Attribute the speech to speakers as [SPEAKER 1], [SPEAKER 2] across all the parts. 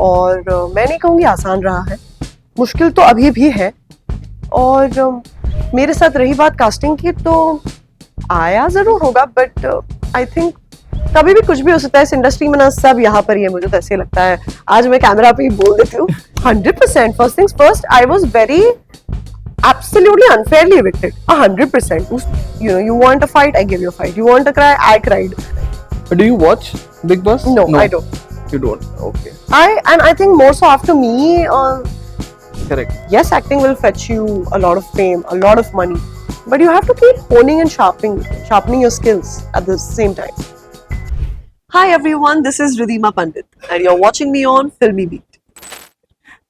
[SPEAKER 1] मैं नहीं कहूँगी आसान रहा है, मुश्किल तो अभी भी है। और मेरे साथ रही बात कास्टिंग की, तो आया जरूर होगा, बट आई थिंक कभी भी कुछ भी हो सकता है इस इंडस्ट्री में ना, सब यहाँ पर ही है, मुझे तो ऐसे लगता है। आज मैं कैमरा पे ही बोल देती हूँ 100%। First things first, I was very absolutely unfairly evicted 100%. You want a fight, I give you a fight. You want to cry, I cried.
[SPEAKER 2] But do you watch Big Boss?
[SPEAKER 1] No, I don't.
[SPEAKER 2] You don't. Okay.
[SPEAKER 1] I think more so after me,
[SPEAKER 2] Correct.
[SPEAKER 1] yes, acting will fetch you a lot of fame, a lot of money, but you have to keep honing and sharpening your skills at the same time. Hi everyone, this is Ridhima Pandit and you're watching me on Filmy Beat.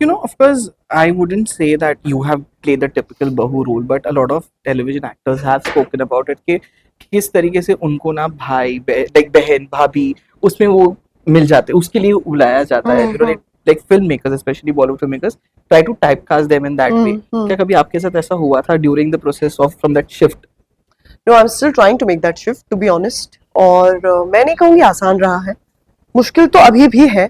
[SPEAKER 2] You know, of course, I wouldn't say that you have played the typical bahu role, but a lot of television actors have spoken about it कि किस तरीके से उनको ना भाई like बहन भाभी उसमें वो मिल जाते हैं, उसके लिए बुलाया जाता है। You know, like filmmakers, especially Bollywood filmmakers, try to typecast them in that way. क्या कभी आपके साथ ऐसा हुआ था during the process of from that shift?
[SPEAKER 1] No, I'm still trying to make that shift, to be honest. और मैं नहीं कहूँगी आसान रहा है, मुश्किल तो अभी भी है।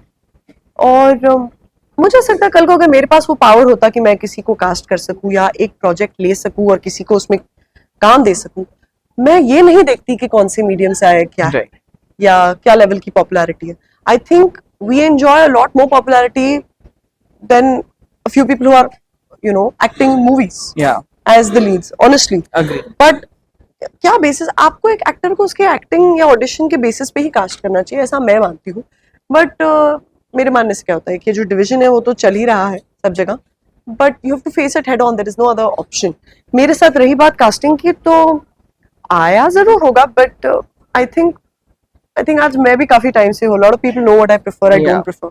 [SPEAKER 1] और मुझे ऐसा लगता है कल को अगर मेरे पास वो पावर होता कि मैं किसी को कास्ट कर सकूं या एक प्रोजेक्ट ले सकूं और किसी को उसमें काम दे सकूं, मैं ये नहीं देखती कि कौन से मीडियम से आया क्या है या क्या लेवल की पॉपुलैरिटी है। I think we enjoy a lot more popularity than a few people who are acting movies as the leads, honestly. But क्या बेसिस, आपको एक एक्टर को उसके एक्टिंग या ऑडिशन के बेसिस पे ही कास्ट करना चाहिए, ऐसा मैं मानती हूँ। बट मेरे मानने से क्या होता है कि जो डिवीजन है वो तो चल ही रहा है सब जगह, but you have to face it head on, there is no other option. मेरे साथ रही बात कास्टिंग की, तो आया जरूर होगा, बट आई थिंक आज मैं भी काफी टाइम से, lot of people know what I prefer, I don't prefer,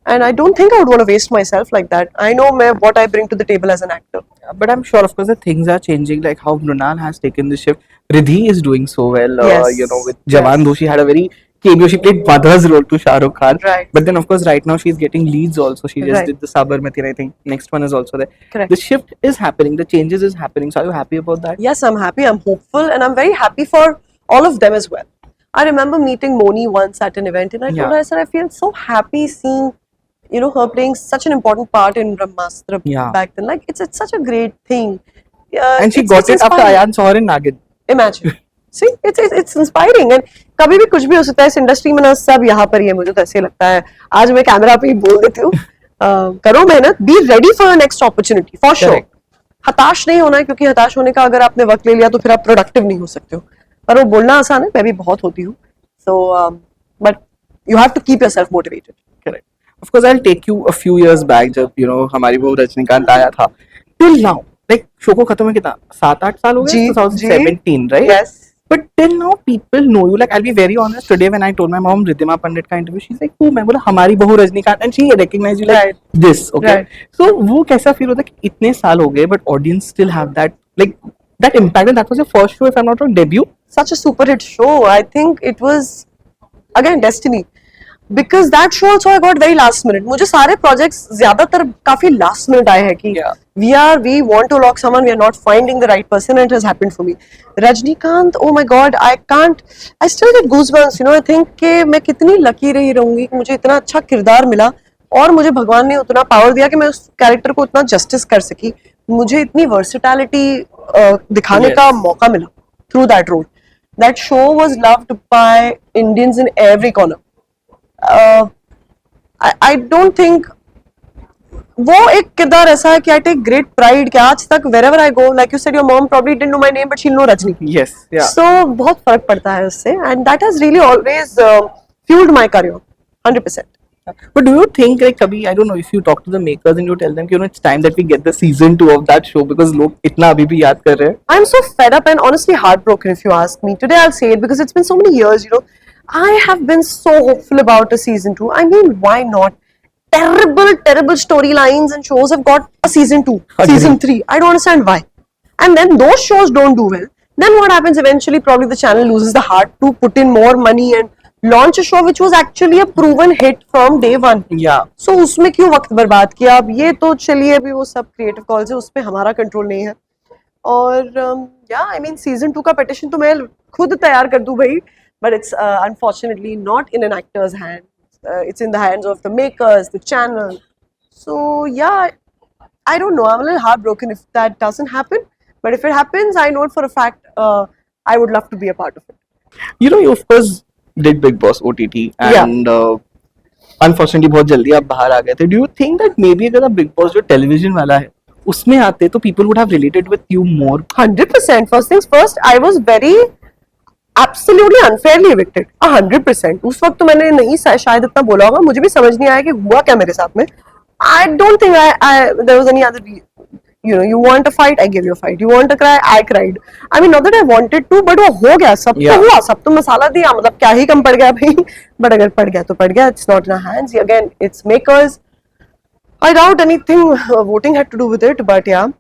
[SPEAKER 1] and I don't think I would want to waste myself like that. I know what I bring to the table as an actor.
[SPEAKER 2] But I'm sure, of course, that things are changing. Like how Mrunal has taken the shift. Riddhi is doing so well.
[SPEAKER 1] Yes.
[SPEAKER 2] With Jawan, though she had a very cameo, she played mother's role to Shah Rukh Khan.
[SPEAKER 1] Right.
[SPEAKER 2] But then, of course, right now she's getting leads also. She just did the Sabarmati, and I think next one is also there.
[SPEAKER 1] Correct.
[SPEAKER 2] The shift is happening. The changes is happening. So are you happy about that?
[SPEAKER 1] Yes, I'm happy. I'm hopeful, and I'm very happy for all of them as well. I remember meeting Moni once at an event, and I told her, I said, I feel so happy seeing her playing such an important part in Brahmastra back then. Like it's such a great thing.
[SPEAKER 2] And she got it after Ayan saw her in Nagin.
[SPEAKER 1] Imagine. See, it's inspiring. And कभी भी कुछ भी हो सकता है इस industry में ना, सब यहाँ पर ही है, मुझे तो ऐसे लगता है। आज मैं कैमरा पे ही बोल देती हूँ, करो मेहनत, be ready for next opportunity, for sure. हताश नहीं होना है, क्योंकि हताश होने का अगर आपने वक्त ले लिया तो फिर आप प्रोडक्टिव नहीं हो सकते हो। पर वो बोलना आसान है, मैं भी बहुत होती हूँ। So, but you have to keep yourself motivated.
[SPEAKER 2] Correct. Of course, I'll take you a few years back जब हमारी वो रजनीकांत आया था, till now, like शो को खत्म है कितना 7-8 साल हो गए, 2017, right?
[SPEAKER 1] Yes.
[SPEAKER 2] But till now people know you. Like I'll be very honest, today when I told my mom Ridhima Pandit का interview, she's like, oh, मैं बोला हमारी बहू Rajinikanth, and she recognized you like this, okay? So वो कैसा feel होता है कि इतने साल हो गए but audience still have that impact, and that was your first show, if I'm not wrong, debut.
[SPEAKER 1] Such a super hit show. I think it was again destiny. Because that show also I got very last minute. मुझे सारे projects ज्यादातर काफी last minute आए हैं कि we want to lock someone, we are not finding the right person, and it has happened for me. Rajnikant, oh my God, I still get goosebumps. I think कि मैं कितनी lucky रही रहूंगी कि मुझे इतना अच्छा किरदार मिला और मुझे भगवान ने उतना power दिया कि मैं उस character को उतना justice कर सकी, मुझे इतनी versatility दिखाने का मौका मिला through that role. That show was loved by Indians in every corner. I don't think वो एक किरदार ऐसा है कि I take great pride कि आज तक wherever I go, like you said, your mom probably didn't know my name, but she'll know Rajni.
[SPEAKER 2] Yes, yeah.
[SPEAKER 1] So बहुत फर्क पड़ता है उससे, and that has really always fueled my career, 100%.
[SPEAKER 2] But do you think like कभी, I don't know, if you talk to the makers and you tell them कि it's time that we get the season 2 of that show because लोग इतना अभी भी याद कर रहे हैं? I'm so fed up and honestly heartbroken if you ask me. Today I'll say it because it's been so many years, I have been so hopeful about a season 2. I mean, why not? Terrible storylines and shows have got a season 2, season 3. I don't understand why. And then those shows don't do well. Then what happens eventually? Probably the channel loses the heart to put in more money and launch a show which was actually a proven hit from day one. Yeah.
[SPEAKER 1] So उसमें क्यों वक्त बर्बाद किया? अब ये तो चलिए अभी वो सब creative calls है, उस पे हमारा control नहीं है. और yeah, I mean season 2 का petition तो मैं खुद तैयार कर दूं भाई. But it's unfortunately not in an actor's hand. it's in the hands of the makers, the channel. So yeah, I don't know. I'm a little heartbroken if that doesn't happen. But if it happens, I know it for a fact. I would love to be a part of it.
[SPEAKER 2] You know, you of course did Big Boss OTT, and unfortunately बहुत जल्दी आप बाहर आ गए थे. Do you think that maybe अगर आप Big Boss जो television वाला है उसमें आते तो people would have related with you more?
[SPEAKER 1] 100%. First things first, I was very absolutely unfairly evicted. 100%. उस वक्त तो मैंने नहीं शायद इतना बोला होगा. मुझे भी समझ नहीं आया कि हुआ क्या मेरे साथ में. I don't think there was any other. You know, you want a fight, I give you a fight. You want to cry, I cried. I mean, not that I wanted to, but वो हो गया. सब तो हुआ, सब तो मसाला दिया. मतलब क्या ही कम पड़ गया भाई. But अगर पड़ गया तो पड़ गया. It's not in our hands. Again, it's makers. I doubt anything voting had to do with it, but yeah.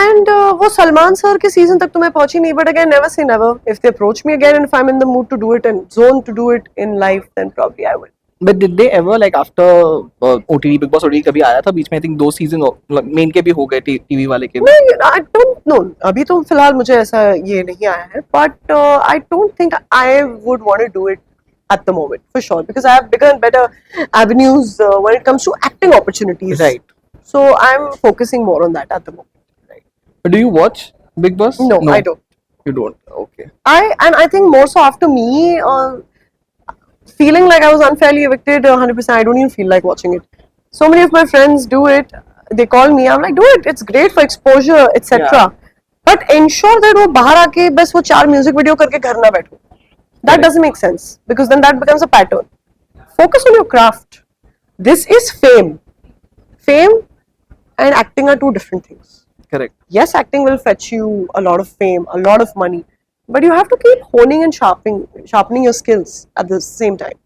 [SPEAKER 1] And वो सलमान सर के सीजन तक तो मैं पहुंची नहीं. But again, never say never. If they approach me again and if I'm in the mood to do it and zone to do it in life, then probably I will.
[SPEAKER 2] But did they ever like after OTT Big Boss OTT कभी आया था बीच में? I think 2 season main के भी हो गए TV वाले के भी.
[SPEAKER 1] नहीं, I don't know. अभी तो फिलहाल मुझे ऐसा ये नहीं आया है. But I don't think I would want to do it at the moment for sure because I have bigger and better avenues when it comes to acting opportunities.
[SPEAKER 2] Right.
[SPEAKER 1] So I'm focusing more on that at the moment.
[SPEAKER 2] Right. But do you watch Big Boss?
[SPEAKER 1] No, I don't.
[SPEAKER 2] You don't. Okay.
[SPEAKER 1] I think more so after me feeling like I was unfairly evicted 100%. I don't even feel like watching it. So many of my friends do it. They call me. I'm like, do it. It's great for exposure, etc.
[SPEAKER 2] Yeah.
[SPEAKER 1] But ensure that वो बाहर आके बस वो 4 music video करके घर ना बैठो. That doesn't make sense because then that becomes a pattern. Focus on your craft. This is fame. Fame and acting are 2 different things.
[SPEAKER 2] Correct.
[SPEAKER 1] Yes, acting will fetch you a lot of fame, a lot of money, but you have to keep honing and sharpening your skills at the same time.